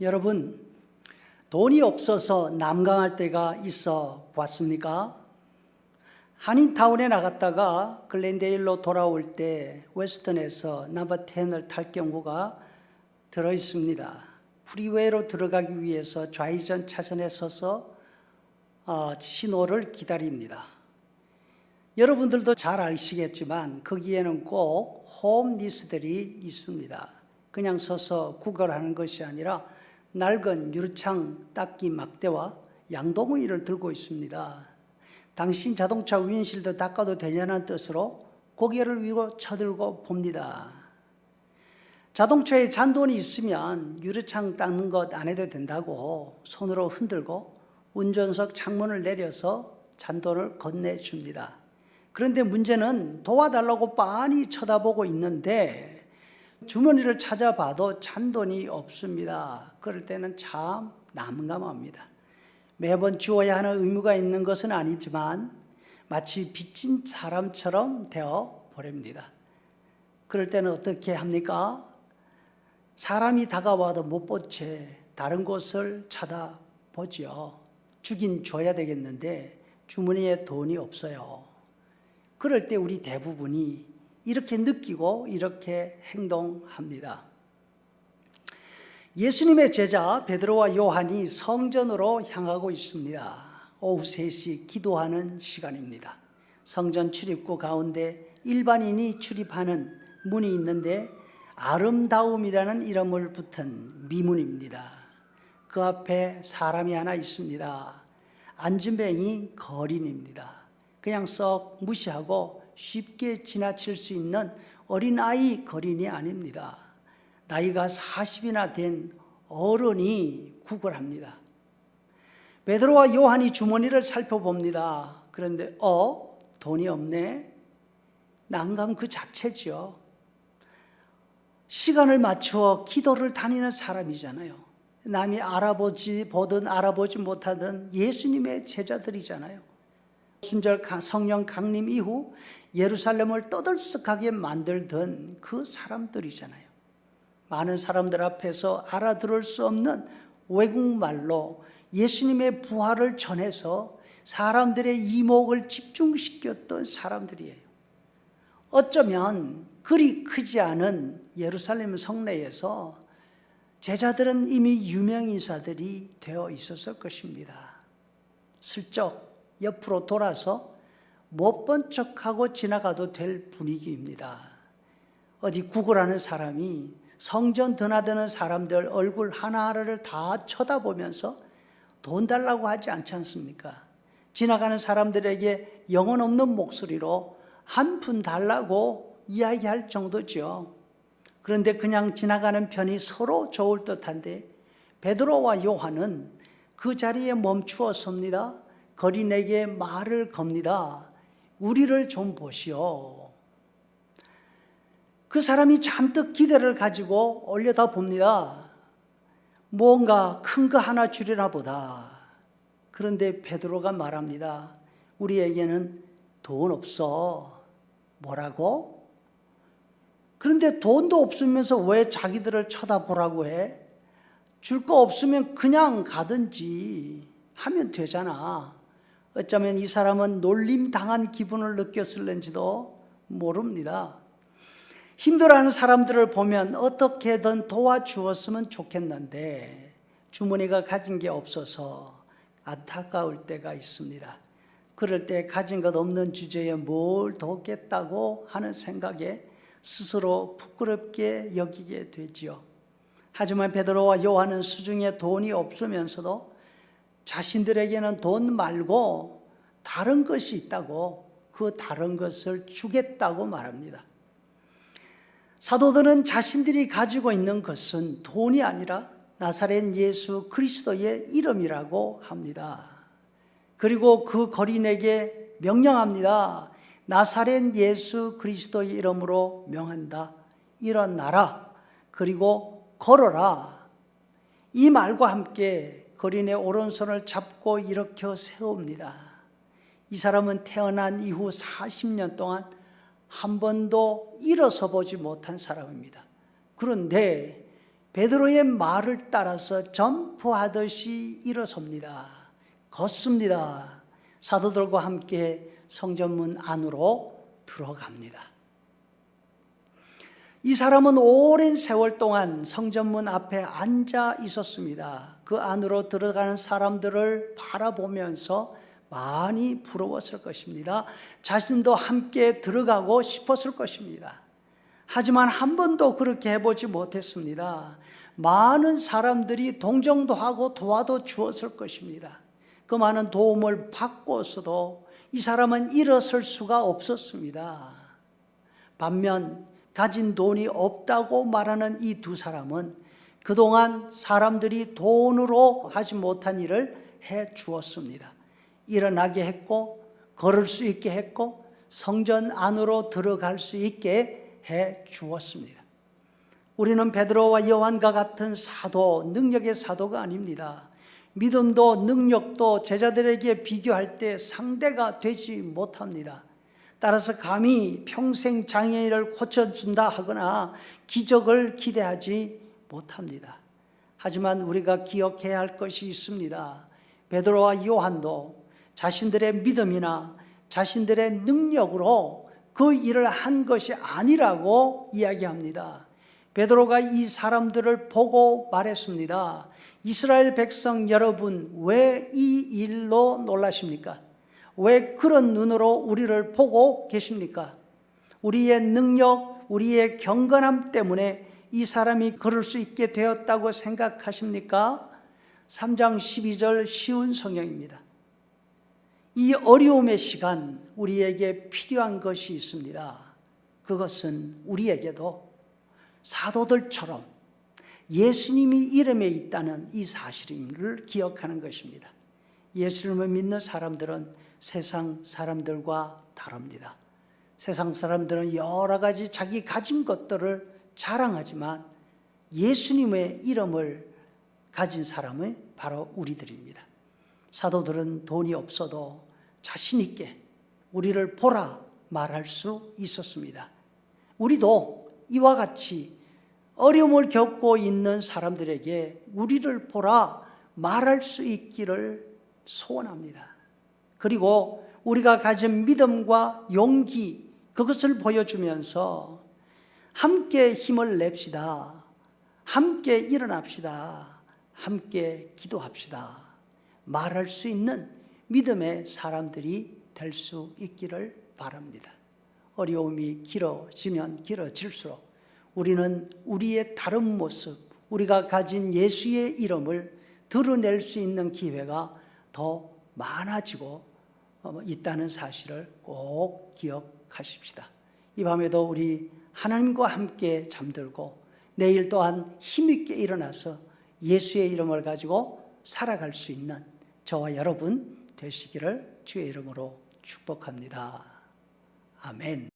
여러분, 돈이 없어서 남강할 때가 있어 봤습니까? 한인타운에 나갔다가 글렌데일로 돌아올 때 웨스턴에서 넘버 10을 탈 경우가 들어 있습니다. 프리웨이로 들어가기 위해서 좌회전 차선에 서서 신호를 기다립니다. 여러분들도 잘 아시겠지만 거기에는 꼭 홈리스들이 있습니다. 그냥 서서 구걸하는 것이 아니라 낡은 유리창 닦기 막대와 양동이를 들고 있습니다. 당신 자동차 윈실드 닦아도 되냐는 뜻으로 고개를 위로 쳐들고 봅니다. 자동차에 잔돈이 있으면 유리창 닦는 것 안 해도 된다고 손으로 흔들고 운전석 창문을 내려서 잔돈을 건네줍니다. 그런데 문제는 도와달라고 빤히 쳐다보고 있는데 주머니를 찾아봐도 잔돈이 없습니다. 그럴 때는 참 난감합니다. 매번 주어야 하는 의무가 있는 것은 아니지만 마치 빚진 사람처럼 되어 버립니다. 그럴 때는 어떻게 합니까? 사람이 다가와도 못 본 채 다른 곳을 쳐다보죠. 주긴 줘야 되겠는데 주머니에 돈이 없어요. 그럴 때 우리 대부분이 이렇게 느끼고 이렇게 행동합니다. 예수님의 제자 베드로와 요한이 성전으로 향하고 있습니다. 오후 3시 기도하는 시간입니다. 성전 출입구 가운데 일반인이 출입하는 문이 있는데 아름다움이라는 이름을 붙은 미문입니다. 그 앞에 사람이 하나 있습니다. 안진뱅이 거린입니다. 그냥 썩 무시하고 쉽게 지나칠 수 있는 어린아이 거린이 아닙니다. 나이가 40이나 된 어른이 구걸합니다. 베드로와 요한이 주머니를 살펴봅니다. 그런데 돈이 없네. 난감 그 자체죠. 시간을 맞추어 기도를 다니는 사람이잖아요. 남이 보든 알아보지 못하든 예수님의 제자들이잖아요. 순절 성령 강림 이후 예루살렘을 떠들썩하게 만들던 그 사람들이잖아요. 많은 사람들 앞에서 알아들을 수 없는 외국말로 예수님의 부활을 전해서 사람들의 이목을 집중시켰던 사람들이에요. 어쩌면 그리 크지 않은 예루살렘 성내에서 제자들은 이미 유명인사들이 되어 있었을 것입니다. 슬쩍 옆으로 돌아서 못 본 척하고 지나가도 될 분위기입니다. 어디 구걸하는 사람이 성전 드나드는 사람들 얼굴 하나하나를 다 쳐다보면서 돈 달라고 하지 않지 않습니까? 지나가는 사람들에게 영혼 없는 목소리로 한 푼 달라고 이야기할 정도죠. 그런데 그냥 지나가는 편이 서로 좋을 듯한데 베드로와 요한은 그 자리에 멈추어 섭니다. 거린에게 말을 겁니다. 우리를 좀 보시오. 그 사람이 잔뜩 기대를 가지고 올려다 봅니다. 뭔가 큰 거 하나 주려나 보다. 그런데 베드로가 말합니다. 우리에게는 돈 없어. 뭐라고? 그런데 돈도 없으면서 왜 자기들을 쳐다보라고 해? 줄 거 없으면 그냥 가든지 하면 되잖아. 어쩌면 이 사람은 놀림당한 기분을 느꼈을는지도 모릅니다. 힘들어하는 사람들을 보면 어떻게든 도와주었으면 좋겠는데 주머니가 가진 게 없어서 안타까울 때가 있습니다. 그럴 때 가진 것 없는 주제에 뭘 돕겠다고 하는 생각에 스스로 부끄럽게 여기게 되지요. 하지만 베드로와 요한은 수중에 돈이 없으면서도 자신들에게는 돈 말고 다른 것이 있다고 그 다른 것을 주겠다고 말합니다. 사도들은 자신들이 가지고 있는 것은 돈이 아니라 나사렛 예수 그리스도의 이름이라고 합니다. 그리고 그 거린에게 명령합니다. 나사렛 예수 그리스도의 이름으로 명한다. 일어나라. 그리고 걸어라. 이 말과 함께 거린의 오른손을 잡고 일으켜 세웁니다. 이 사람은 태어난 이후 40년 동안 한 번도 일어서 보지 못한 사람입니다. 그런데 베드로의 말을 따라서 점프하듯이 일어섭니다. 걷습니다. 사도들과 함께 성전문 안으로 들어갑니다. 이 사람은 오랜 세월 동안 성전문 앞에 앉아 있었습니다. 그 안으로 들어가는 사람들을 바라보면서 많이 부러웠을 것입니다. 자신도 함께 들어가고 싶었을 것입니다. 하지만 한 번도 그렇게 해보지 못했습니다. 많은 사람들이 동정도 하고 도와도 주었을 것입니다. 그 많은 도움을 받고서도 이 사람은 일어설 수가 없었습니다. 반면 가진 돈이 없다고 말하는 이 두 사람은 그동안 사람들이 돈으로 하지 못한 일을 해 주었습니다. 일어나게 했고, 걸을 수 있게 했고, 성전 안으로 들어갈 수 있게 해 주었습니다. 우리는 베드로와 요한과 같은 사도, 능력의 사도가 아닙니다. 믿음도 능력도 제자들에게 비교할 때 상대가 되지 못합니다. 따라서 감히 평생 장애인을 고쳐준다 하거나 기적을 기대하지 못합니다. 하지만 우리가 기억해야 할 것이 있습니다. 베드로와 요한도 자신들의 믿음이나 자신들의 능력으로 그 일을 한 것이 아니라고 이야기합니다. 베드로가 이 사람들을 보고 말했습니다. 이스라엘 백성 여러분, 왜 이 일로 놀라십니까? 왜 그런 눈으로 우리를 보고 계십니까? 우리의 능력, 우리의 경건함 때문에 이 사람이 걸을 수 있게 되었다고 생각하십니까? 3장 12절 쉬운 성경입니다. 이 어려움의 시간, 우리에게 필요한 것이 있습니다. 그것은 우리에게도 사도들처럼 예수님이 이름에 있다는 이 사실을 기억하는 것입니다. 예수님을 믿는 사람들은 세상 사람들과 다릅니다. 세상 사람들은 여러 가지 자기 가진 것들을 자랑하지만 예수님의 이름을 가진 사람은 바로 우리들입니다. 사도들은 돈이 없어도 자신 있게 우리를 보라 말할 수 있었습니다. 우리도 이와 같이 어려움을 겪고 있는 사람들에게 우리를 보라 말할 수 있기를 소원합니다. 그리고 우리가 가진 믿음과 용기, 그것을 보여주면서 함께 힘을 냅시다. 함께 일어납시다. 함께 기도합시다. 말할 수 있는 믿음의 사람들이 될 수 있기를 바랍니다. 어려움이 길어지면 길어질수록 우리는 우리의 다른 모습, 우리가 가진 예수의 이름을 드러낼 수 있는 기회가 더 많아지고 있다는 사실을 꼭 기억하십시다. 이 밤에도 우리 하나님과 함께 잠들고 내일 또한 힘있게 일어나서 예수의 이름을 가지고 살아갈 수 있는 저와 여러분 되시기를 주의 이름으로 축복합니다. 아멘.